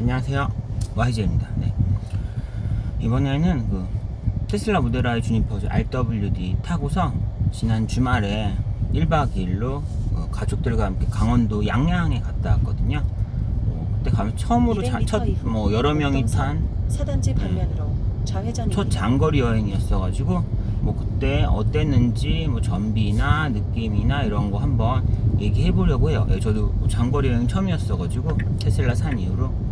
안녕하세요, YJ입니다. 네. 이번에는 그 테슬라 모델 Y 주니퍼 RWD 타고서 지난 주말에 1박 2일로 가족들과 함께 강원도 양양에 갔다 왔거든요. 그때 가면 처음으로 여러 명이 탄 4단지 방면으로 좌회전입니다. 첫 장거리 여행이었어가지고 그때 어땠는지 전비나 느낌이나 이런 거 한번 얘기해 보려고 해요. 저도 장거리 여행 처음이었어가지고 테슬라 산 이후로.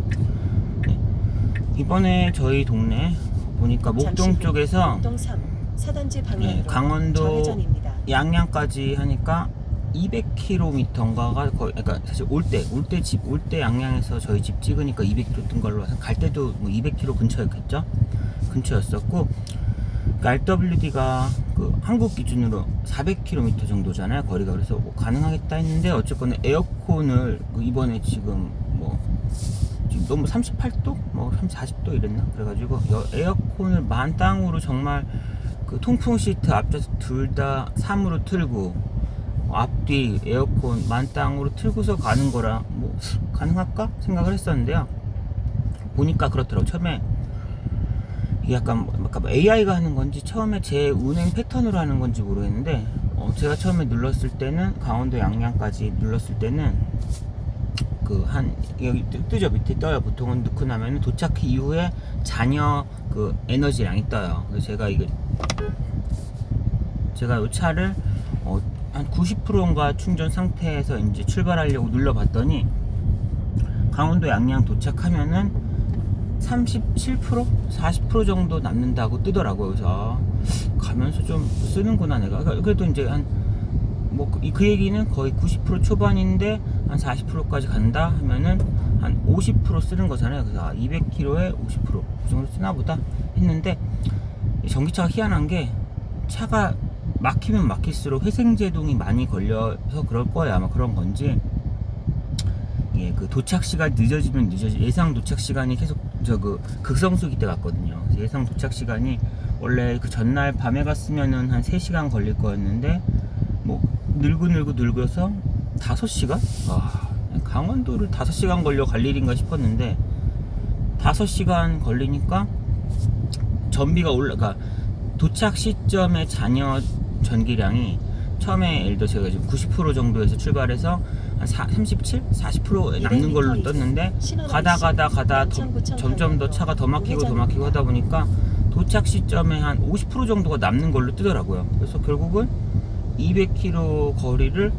이번에 저희 동네 보니까 목동 쪽에서 목동 3, 4단지 방면으로 강원도 좌회전입니다. 양양까지 하니까 200km인가가 거의, 그러니까 사실 올 때 양양에서 저희 집 찍으니까 200km 뜬 걸로 갈 때도 200km 근처였겠죠? 근처였었고, RWD가 한국 기준으로 400km 정도잖아요, 거리가. 그래서 가능하겠다 했는데, 어쨌거나 에어컨을 이번에 지금 너무 38도? 40도 이랬나? 그래가지고 에어컨을 만땅으로 정말 통풍 시트 앞좌석 둘 다 3으로 틀고 앞뒤 에어컨 만땅으로 틀고서 가는 거라 가능할까? 생각을 했었는데요. 보니까 그렇더라고. 처음에 약간 AI가 하는 건지 처음에 제 운행 패턴으로 하는 건지 모르겠는데, 제가 처음에 눌렀을 때는 강원도 양양까지 눌렀을 때는 여기 뜨죠. 밑에 떠요. 보통은 넣고 나면 도착 이후에 잔여 에너지량이 떠요. 그래서 제가 이 차를 한 90%인가 충전 상태에서 이제 출발하려고 눌러봤더니 강원도 양양 도착하면은 37%? 40% 정도 남는다고 뜨더라고요. 그래서 가면서 좀 쓰는구나 내가. 그래도 이제 그 얘기는 거의 90% 초반인데 한 40%까지 간다 하면은 한 50% 쓰는 거잖아요. 그래서 200km에 50% 그 정도 쓰나 보다 했는데, 전기차가 희한한 게 차가 막히면 막힐수록 회생제동이 많이 걸려서 그럴 거예요. 아마 그런 건지, 도착 시간 늦어지면 예상 도착 시간이 계속 극성수기 때 갔거든요. 예상 도착 시간이 원래 전날 밤에 갔으면은 한 3시간 걸릴 거였는데 늙어서 5시간? 강원도를 5시간 걸려 갈 일인가 싶었는데 5시간 걸리니까 전비가 도착 시점에 잔여 전기량이 처음에 예를 들어 제가 지금 90% 정도에서 출발해서 한 37? 40% 남는 걸로 떴는데 가다 점점 더 차가 더 막히고 하다 보니까 도착 시점에 한 50% 정도가 남는 걸로 뜨더라고요. 그래서 결국은 200km 거리를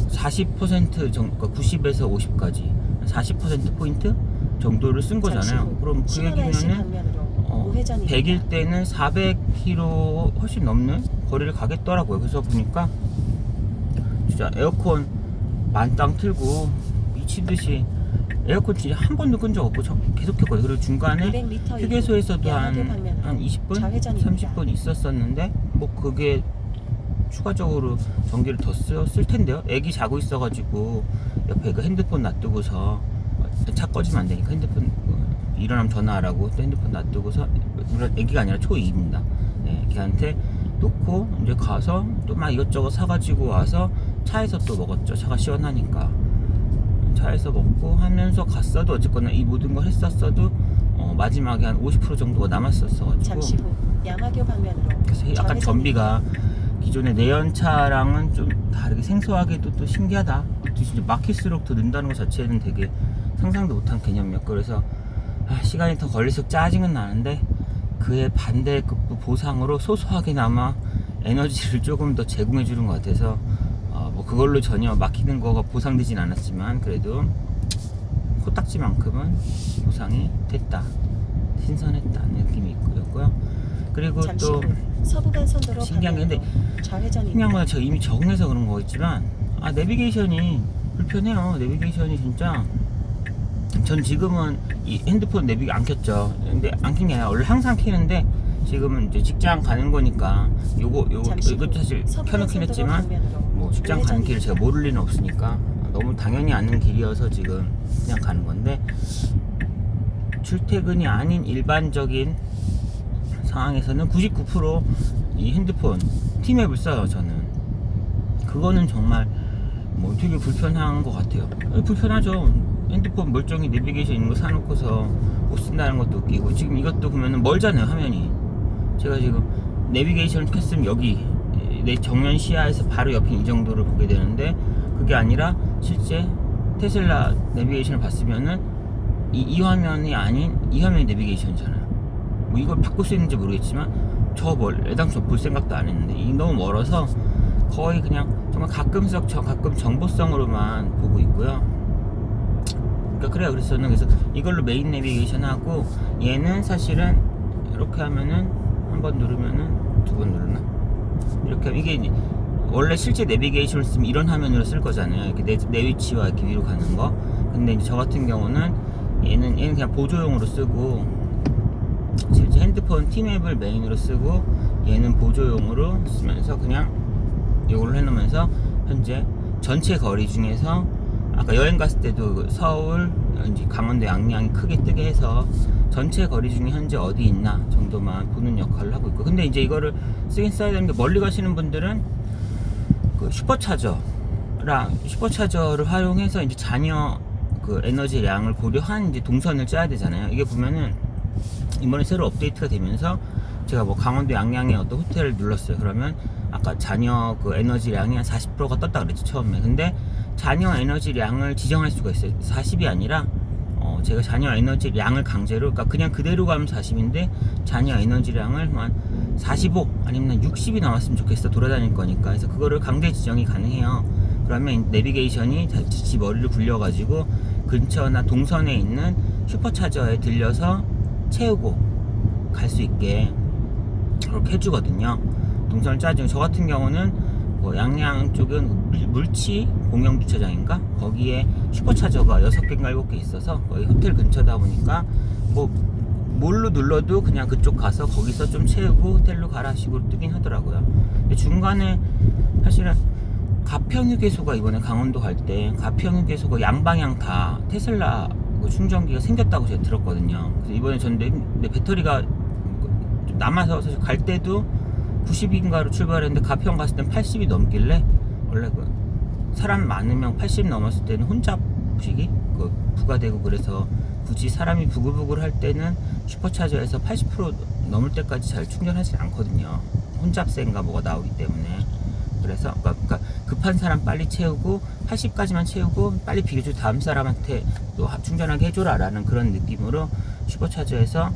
40% 정도, 90에서 50까지 40%포인트 정도를 쓴 거잖아요. 그럼 그 얘기면은 100일 때는 400km 훨씬 넘는 거리를 가겠더라고요. 그래서 보니까 진짜 에어컨 만땅 틀고 미친듯이 에어컨 진짜 한 번도 끈 적 없고 계속 켰거든요. 그리고 중간에 휴게소에서도 한 20분? 30분 있었었는데 그게 추가적으로 전기를 더 쓸 텐데요. 애기 자고 있어가지고 옆에 핸드폰 놔두고서, 차 꺼지면 안 되니까 핸드폰 일어나면 전화하라고 또 핸드폰 놔두고서, 물론 애기가 아니라 초2입니다. 걔한테 놓고 이제 가서 또 이것저것 사가지고 와서 차에서 또 먹었죠. 차가 시원하니까 차에서 먹고 하면서 갔어도 어쨌거나 이 모든 걸 했었어도 마지막에 한 50% 정도가 남았었어가지고, 잠시 후 양화교 방면으로 그래서 약간 전비가 기존의 내연차랑은 좀 다르게 생소하게도 또 신기하다. 진짜 막힐수록 더 는다는 것 자체는 되게 상상도 못한 개념이었고, 그래서 시간이 더 걸릴수록 짜증은 나는데 그의 반대급 보상으로 소소하게나마 에너지를 조금 더 제공해 주는 것 같아서 그걸로 전혀 막히는 거가 보상되진 않았지만 그래도 코딱지만큼은 보상이 됐다, 신선했다는 느낌이 있고요. 그리고 또 신기한 게, 근데 그냥 제가 이미 적응해서 그런 거겠지만 내비게이션이 불편해요. 내비게이션이 진짜, 전 지금은 이 핸드폰 내비게 안 켰죠. 근데 안 킨 게 아니라 원래 항상 켜는데 지금은 이제 직장 가는 거니까 이것도 사실 켜놓긴 했지만 직장 가는 길을 제가 모를 리는 없으니까 너무 당연히 아는 길이어서 지금 그냥 가는 건데, 출퇴근이 아닌 일반적인 상황에서는 99% 이 핸드폰 T맵을 써요. 저는 그거는 정말 되게 불편한 것 같아요. 불편하죠. 핸드폰 멀쩡히 내비게이션 있는 거 사놓고서 못 쓴다는 것도 웃기고, 지금 이것도 보면은 멀잖아요, 화면이. 제가 지금 내비게이션을 켰으면 여기 내 정면 시야에서 바로 옆인 이 정도를 보게 되는데, 그게 아니라 실제 테슬라 내비게이션을 봤으면은 이 화면이 아닌 이 화면이 내비게이션이잖아요. 뭐 이걸 바꿀 수 있는지 모르겠지만 애당초 볼 생각도 안 했는데, 이 너무 멀어서 거의 그냥 정말 가끔 정보성으로만 보고 있고요. 그러니까 그래요. 그래서 저는 이걸로 메인 내비게이션 하고, 얘는 사실은 이렇게 하면은 한 번 누르면은 두 번 누르나? 이렇게 하면 이게 원래 실제 내비게이션을 쓰면 이런 화면으로 쓸 거잖아요. 이렇게 내 위치와 이렇게 위로 가는 거. 근데 이제 저 같은 경우는 얘는 그냥 보조용으로 쓰고, 실제 핸드폰 티맵을 메인으로 쓰고, 얘는 보조용으로 쓰면서 그냥 이걸로 해놓으면서 현재 전체 거리 중에서 아까 여행 갔을 때도 서울, 이제 강원도 양양이 크게 뜨게 해서 전체 거리 중에 현재 어디 있나 정도만 보는 역할을 하고 있고, 근데 이제 이거를 쓰긴 써야 되는 게, 멀리 가시는 분들은 그 슈퍼차저를 활용해서 이제 잔여 그 에너지량을 고려한 이제 동선을 짜야 되잖아요. 이게 보면은 이번에 새로 업데이트가 되면서 제가 뭐 강원도 양양에 어떤 호텔을 눌렀어요. 그러면 아까 잔여 그 에너지량이 한 40%가 떴다 그랬죠, 처음에. 근데 잔여 에너지량을 지정할 수가 있어요. 40이 아니라 제가 잔여 에너지량을 강제로, 그러니까 그냥 그대로 가면 40인데 잔여 에너지량을 한 45 아니면 60이 나왔으면 좋겠어, 돌아다닐 거니까. 그래서 그거를 강제 지정이 가능해요. 그러면 내비게이션이 지 머리를 굴려가지고 근처나 동선에 있는 슈퍼차저에 들려서 채우고 갈 수 있게 그렇게 해주거든요. 동선을 짜주고, 저 같은 경우는 뭐 양양 쪽은 물치 공영주차장인가? 거기에 슈퍼차저가 6개인가 7개 있어서 거의 호텔 근처다 보니까 뭐 뭘로 눌러도 그냥 그쪽 가서 거기서 좀 채우고 호텔로 가라 식으로 뜨긴 하더라고요. 근데 중간에 사실은 가평휴게소가 이번에 강원도 갈 때 가평휴게소가 양방향 다 테슬라 충전기가 생겼다고 제가 들었거든요. 그래서 이번에 전 내 배터리가 좀 남아서 사실 갈 때도 90인가로 출발했는데 가평 갔을 땐 80이 넘길래, 원래 그 사람 많으면 80 넘었을 때는 혼잡식이 부과되고, 그래서 굳이 사람이 부글부글 할 때는 슈퍼차저에서 80% 넘을 때까지 잘 충전하지 않거든요. 혼잡세인가 뭐가 나오기 때문에. 그래서 그러니까 급한 사람 빨리 채우고 80까지만 채우고 빨리 비교주 다음 사람한테 또 충전하게 해줘라 라는 그런 느낌으로 슈퍼차저에서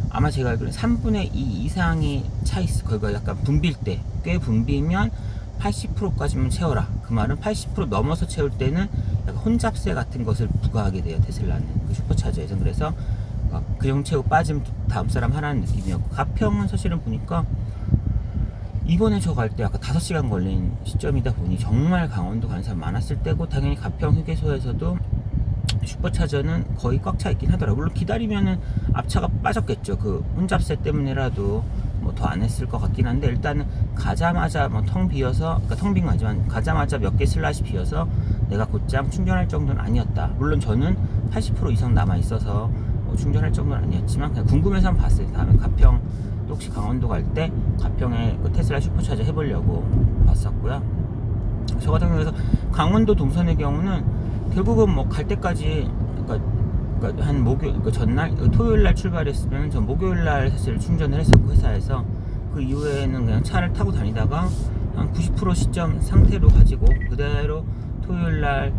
아마 제가 알기로는 3분의 2 이상이 차 있어. 거기가 약간 붐빌 때, 꽤 붐비면 80%까지만 채워라. 그 말은 80% 넘어서 채울 때는 약간 혼잡세 같은 것을 부과하게 돼요, 테슬라는 그 슈퍼차저에서. 그래서 그 정도 채우고 빠지면 다음 사람 하라는 느낌이었고, 가평은 사실은 보니까 이번에 저 갈 때 아까 5시간 걸린 시점이다 보니 정말 강원도 가는 사람 많았을 때고, 당연히 가평 휴게소에서도 슈퍼차저는 거의 꽉 차 있긴 하더라고요. 물론 기다리면은 앞차가 빠졌겠죠. 그 혼잡세 때문에라도 뭐 더 안 했을 것 같긴 한데, 일단은 가자마자 뭐 텅 비어서, 그러니까 텅 빈 거 아니지만 가자마자 몇 개 슬롯이 비어서 내가 곧장 충전할 정도는 아니었다. 물론 저는 80% 이상 남아 있어서 뭐 충전할 정도는 아니었지만 그냥 궁금해서 한번 봤어요. 다음에 가평 또 혹시 강원도 갈 때 가평에 그 테슬라 슈퍼차저 해보려고 봤었고요. 저 같은 경우에서 강원도 동선의 경우는 결국은 뭐 갈 때까지, 그러니까 한 그러니까 전날 토요일날 출발했으면 전 목요일날 사실 충전을 했었고, 회사에서. 그 이후에는 그냥 차를 타고 다니다가 한 90% 시점 상태로 가지고 그대로 토요일날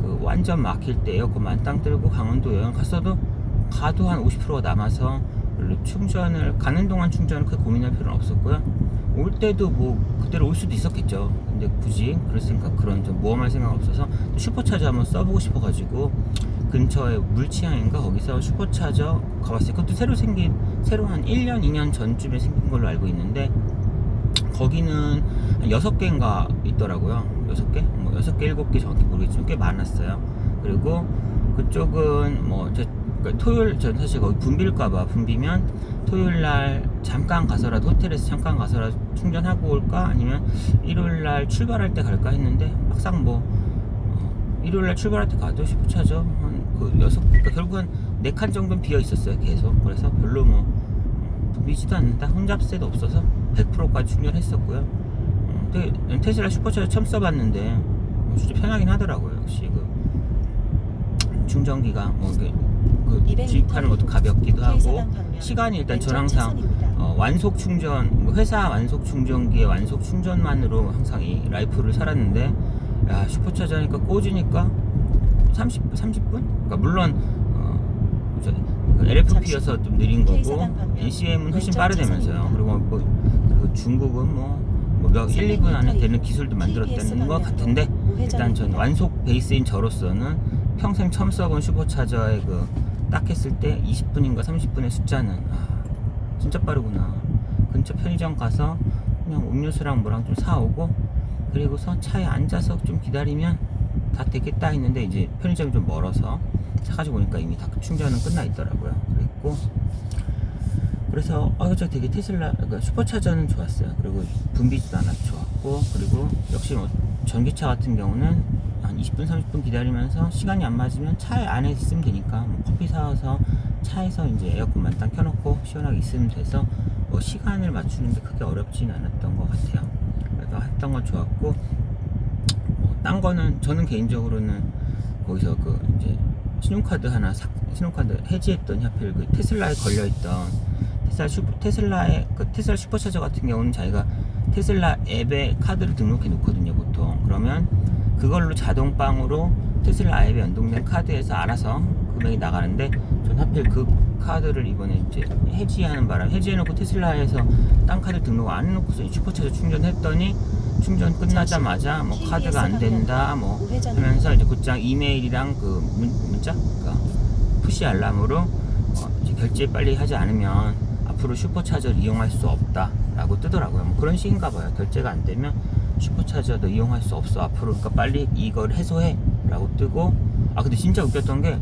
그 완전 막힐 때 에어컨 만땅 틀고 강원도 여행 갔어도 가도 한 50%가 남아서 별로 충전을, 가는 동안 충전을 크게 고민할 필요는 없었고요. 올 때도 뭐 그대로 올 수도 있었겠죠. 근데 굳이 그럴 생각, 그런 좀 모험할 생각 없어서 슈퍼차저 한번 써보고 싶어가지고 근처에 물치항인가 거기서 슈퍼차저 가봤어요. 그것도 새로 한 1년 2년 전쯤에 생긴 걸로 알고 있는데, 거기는 한 6개인가 있더라고요. 6개? 뭐 6개 7개 정확히 모르겠지만 꽤 많았어요. 그리고 그쪽은 뭐 그러니까 토요일, 전 사실 거기 붐비면 토요일날 잠깐 가서라도, 호텔에서 잠깐 가서라도 충전하고 올까, 아니면 일요일날 출발할 때 갈까 했는데, 막상 뭐 일요일날 출발할 때 가도 슈퍼차저 그러니까 결국 한 4칸 정도는 비어 있었어요, 계속. 그래서 별로 뭐 붐비지도 않는다, 혼잡세도 없어서 100%까지 충전했었고요. 되게 테슬라 슈퍼차저 처음 써봤는데 진짜 편하긴 하더라고요. 역시 그 충전기가 뭐 그 200m 주입하는 것도 가볍기도 하고 K사단 방면 시간이 일단 왼쪽 저는 항상 차선입니다. 완속 충전, 회사 완속 충전기의 완속 충전만으로 항상 이 라이프를 살았는데, 야, 슈퍼차저니까 꽂으니까 30분? 그러니까 물론 LFP여서 좀 느린 거고 K사단 방면 NCM은 훨씬 왼쪽 빠르다면서요. 차선입니다. 그리고 중국은 몇 1, 2분 안에 되는 기술도 만들었다는 것 같은데, 일단 전 완속 베이스인 저로서는 평생 처음 써본 슈퍼차저의 딱 했을 때 20분인가 30분의 숫자는 진짜 빠르구나. 근처 편의점 가서 그냥 음료수랑 뭐랑 좀 사오고, 그리고서 차에 앉아서 좀 기다리면 다 되겠다 했는데, 이제 편의점이 좀 멀어서 사가지고 오니까 이미 다 충전은 끝나 있더라고요. 그랬고, 그래서 저 되게 테슬라, 그러니까 슈퍼차저는 좋았어요. 그리고 붐비지도 않아서 좋았고, 그리고 역시 뭐 전기차 같은 경우는 한 20분 30분 기다리면서 시간이 안 맞으면 차에 안에 있으면 되니까, 뭐 커피 사와서 차에서 이제 에어컨만 딱 켜놓고 시원하게 있으면 돼서 뭐 시간을 맞추는데 크게 어렵진 않았던 것 같아요. 그래서 했던 건 좋았고, 뭐 딴 거는 저는 개인적으로는 거기서 이제 신용카드 신용카드 해지했더니 하필 테슬라에 걸려있던 테슬라의 테슬라 슈퍼차저 같은 경우는 자기가 테슬라 앱에 카드를 등록해 놓거든요, 보통. 그러면 그걸로 자동빵으로 테슬라 앱에 연동된 카드에서 알아서 금액이 나가는데, 전 하필 그 카드를 이번에 이제 해지하는 바람에 해지해놓고 테슬라에서 딴 카드 등록 안 해놓고서 슈퍼차저 충전했더니, 충전 끝나자마자 뭐 카드가 안 된다 뭐 하면서 이제 곧장 이메일이랑 문자, 그러니까 푸시 알람으로 이제 결제 빨리 하지 않으면 앞으로 슈퍼차저를 이용할 수 없다 라고 뜨더라고요. 뭐 그런 식인가 봐요. 결제가 안 되면 슈퍼차저도 이용할 수 없어 앞으로, 그러니까 빨리 이걸 해소해 라고 뜨고. 근데 진짜 웃겼던 게,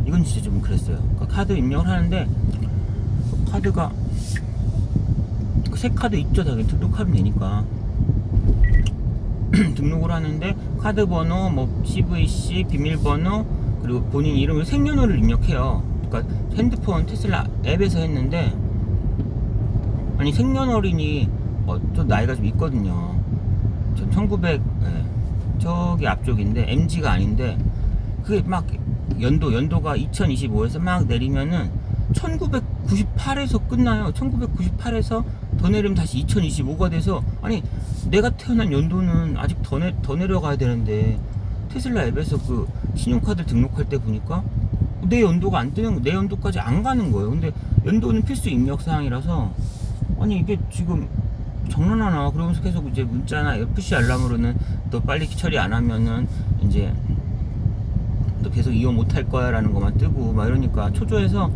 이건 진짜 좀 그랬어요. 그러니까 카드 입력을 하는데 카드가 새 카드 있죠, 당연히 등록하면 되니까. 등록을 하는데 카드 번호, 뭐 CVC, 비밀번호, 그리고 본인 이름을 생년월일 입력해요. 그러니까 핸드폰 테슬라 앱에서 했는데, 아니 생년월일이 좀 나이가 좀 있거든요. 전 1900 저기 앞쪽인데 MG가 아닌데, 그게 막 연도가 2025에서 막 내리면은 1998에서 끝나요. 1998에서 더 내리면 다시 2025가 돼서, 아니 내가 태어난 연도는 아직 더 내려가야 되는데, 테슬라 앱에서 신용카드 등록할 때 보니까 내 연도가 안 뜨는, 내 연도까지 안 가는 거예요. 근데 연도는 필수 입력 사항이라서, 아니 이게 지금 장난하나. 그러면서 계속 이제 문자나 푸시 알람으로는 너 빨리 처리 안 하면은 이제 너 계속 이용 못 할 거야 라는 것만 뜨고 막 이러니까 초조해서,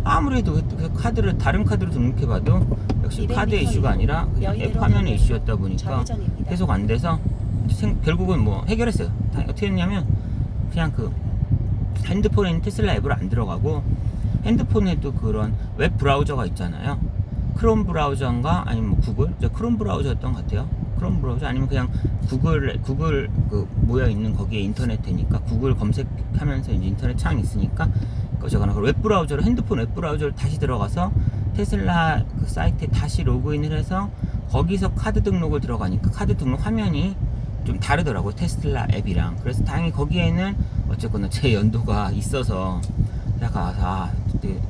아무래도 그 카드를 다른 카드로 등록해봐도 역시 카드의 이슈가 아니라 그냥 앱 화면의 이슈였다 보니까 계속 안 돼서 결국은 뭐 해결했어요. 어떻게 했냐면, 그냥 핸드폰에 있는 테슬라 앱을 안 들어가고, 핸드폰에도 그런 웹 브라우저가 있잖아요. 크롬 브라우저인가 아니면 구글? 크롬 브라우저였던 것 같아요. 크롬 브라우저 아니면 그냥 구글 모여 있는 거기에 인터넷 되니까 구글 검색하면서 이제 인터넷 창이 있으니까 저거나 웹 브라우저로, 핸드폰 웹 브라우저를 다시 들어가서 테슬라 사이트에 다시 로그인을 해서 거기서 카드 등록을 들어가니까 카드 등록 화면이 좀 다르더라고요, 테슬라 앱이랑. 그래서 다행히 거기에는 어쨌거나 제 연도가 있어서 약간 그때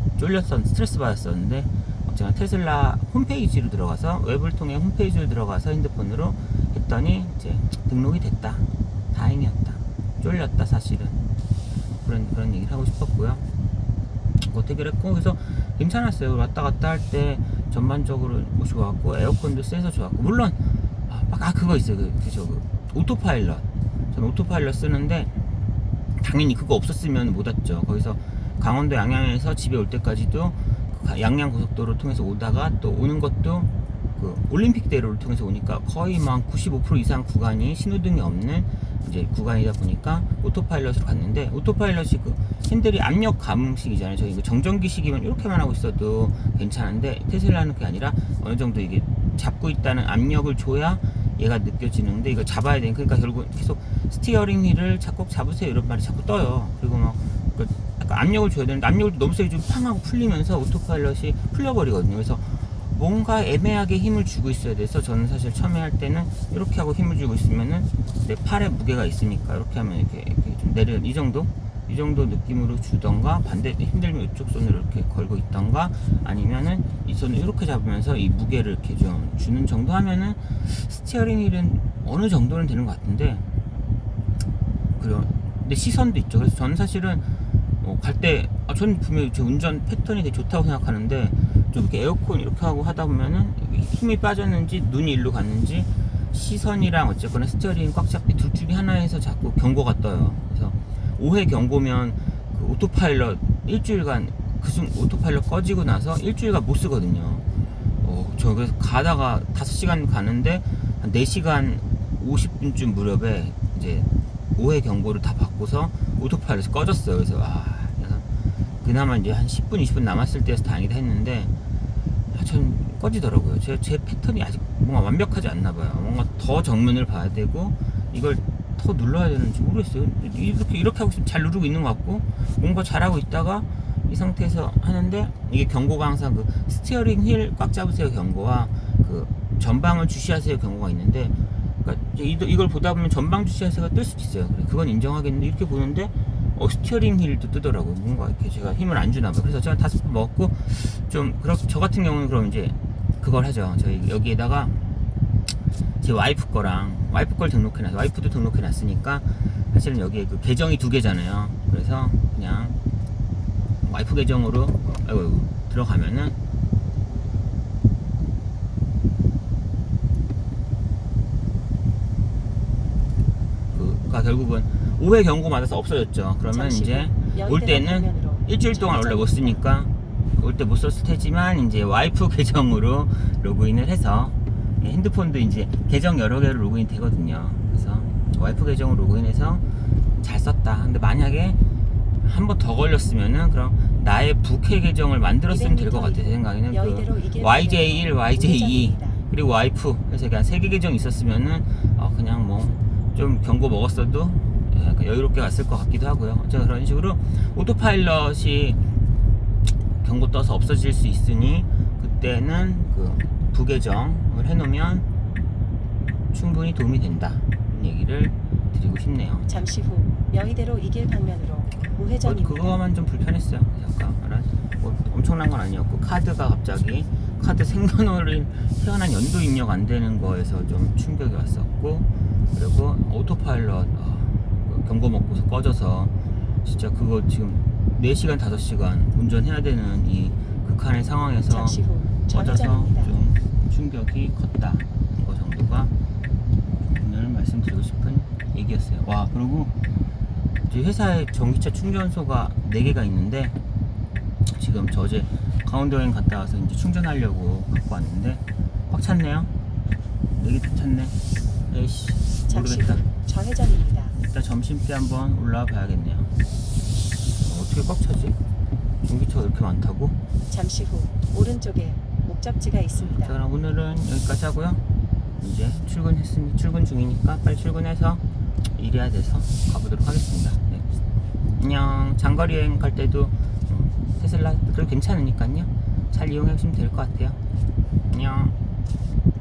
스트레스 받았었는데, 제가 테슬라 홈페이지로 들어가서, 웹을 통해 홈페이지로 들어가서 핸드폰으로 했더니 이제 등록이 됐다. 다행이었다. 쫄렸다 사실은. 그런 얘기를 하고 싶었고요. 어떻게 그랬고, 그래서 괜찮았어요. 왔다 갔다 할 때 전반적으로 좋았고, 에어컨도 세서 좋았고, 물론 그거 있어요. 오토파일럿. 저는 오토파일럿 쓰는데 당연히 그거 없었으면 못 왔죠. 거기서 강원도 양양에서 집에 올 때까지도 양양 고속도로를 통해서 오다가, 또 오는 것도 올림픽대로를 통해서 오니까 거의 막 95% 이상 구간이 신호등이 없는 이제 구간이다 보니까 오토파일럿으로 갔는데, 오토파일럿이 핸들이 압력 감음식이잖아요. 저희 정전기식이면 이렇게만 하고 있어도 괜찮은데, 테슬라는 그게 아니라 어느 정도 이게 잡고 있다는 압력을 줘야 얘가 느껴지는데, 이거 잡아야 되니까, 그러니까 결국 계속 스티어링 휠을 꼭 잡으세요 이런 말이 자꾸 떠요. 그리고 막 약간 압력을 줘야 되는데, 압력을 너무 세게 좀 팡하고 풀리면서 오토파일럿이 풀려버리거든요. 그래서 뭔가 애매하게 힘을 주고 있어야 돼서, 저는 사실 처음에 할 때는 이렇게 하고 힘을 주고 있으면은 내 팔에 무게가 있으니까 이렇게 하면 이렇게 좀 이 정도 이 정도 느낌으로 주던가, 반대 힘들면 이쪽 손으로 이렇게 걸고 있던가, 아니면은 이 손을 이렇게 잡으면서 이 무게를 이렇게 좀 주는 정도 하면은 스티어링 휠은 어느 정도는 되는 것 같은데, 근데 시선도 있죠. 그래서 저는 사실은 갈 때, 저는 분명히 제 운전 패턴이 되게 좋다고 생각하는데, 좀 이렇게 에어컨 이렇게 하고 하다 보면은 힘이 빠졌는지 눈이 일로 갔는지 시선이랑 어쨌거나 스티어링 꽉 잡기 둘 중에 하나에서 자꾸 경고가 떠요. 그래서 5회 경고면 그 오토파일럿 일주일간 오토파일럿 꺼지고 나서 일주일간 못 쓰거든요. 저 그래서 가다가 5시간 가는데 한 4시간 50분쯤 무렵에 이제 5회 경고를 다 받고서 오토파일럿이 꺼졌어요. 그래서 그나마 이제 한 10분 20분 남았을 때여서 다행이다 했는데, 전 꺼지더라고요. 제 패턴이 아직 뭔가 완벽하지 않나 봐요. 뭔가 더 정면을 봐야 되고 이걸 더 눌러야 되는지 모르겠어요. 이렇게 하고 있으면 잘 누르고 있는 것 같고, 뭔가 잘하고 있다가 이 상태에서 하는데, 이게 경고가 항상 그 스티어링 휠 꽉 잡으세요 경고와 그 전방을 주시하세요 경고가 있는데, 그러니까 이걸 보다 보면 전방 주시하세요가 뜰 수도 있어요. 그건 인정하겠는데, 이렇게 보는데 스티어링 휠도 뜨더라고요. 뭔가 이렇게 제가 힘을 안 주나 봐요. 그래서 제가 5번 먹었고, 저 같은 경우는 그럼 이제 그걸 하죠. 저희 여기에다가 제 와이프 걸 등록해놨어요. 와이프도 등록해놨으니까 사실은 여기에 그 계정이 2개잖아요. 그래서 그냥 와이프 계정으로 들어가면은 그니까 결국은 5회 경고 받아서 없어졌죠. 그러면 이제 올 때는 일주일 동안 원래 못 쓰니까 올 때 못 썼을 테지만, 이제 와이프 계정으로 로그인을 해서, 핸드폰도 이제 계정 여러 개로 로그인 되거든요. 그래서 와이프 계정으로 로그인해서 잘 썼다. 근데 만약에 한 번 더 걸렸으면은 그럼 나의 부캐 계정을 만들었으면 될 것 같아요. 제 생각에는 그 YJ1, YJ2 그리고 와이프 해서 그냥 3개 계정 있었으면은 그냥 뭐 좀 경고 먹었어도 여유롭게 갔을 것 같기도 하고요. 제가 그런 식으로 오토파일럿이 경고 떠서 없어질 수 있으니 그때는 그 부계정을 해놓으면 충분히 도움이 된다, 이런 얘기를 드리고 싶네요. 잠시 후 여의대로 이길 방면으로 우회전입니다. 그거만 좀 불편했어요. 잠깐만, 뭐 엄청난 건 아니었고, 카드가 갑자기 카드 생년월일 태어난 연도 입력 안 되는 거에서 좀 충격이 왔었고, 그리고 오토파일럿 경고 먹고서 꺼져서 진짜 그거 지금 4시간 5시간 운전해야 되는 이 극한의 상황에서 잠시 후 꺼져서 좌회전입니다. 좀 충격이 컸다, 이거 정도가 오늘 말씀드리고 싶은 얘기였어요. 와, 그리고 저희 회사에 전기차 충전소가 4개가 있는데, 지금 저 어제 강원도여행 갔다 와서 이제 충전하려고 갖고 왔는데 꽉 찼네요. 4개 다 찼네. 에이씨, 잠시 모르겠다. 후 좌회전입니다. 이따 점심 때 한번 올라와 봐야겠네요. 어떻게 꽉 차지? 전기차가 이렇게 많다고? 잠시 후 오른쪽에 목적지가 있습니다. 자, 그럼 오늘은 여기까지 하고요. 이제 출근 중이니까 빨리 출근해서 일해야 돼서 가보도록 하겠습니다. 네. 안녕. 장거리 여행 갈 때도 테슬라 그래도 괜찮으니까요. 잘 이용해 주시면 될 것 같아요. 안녕.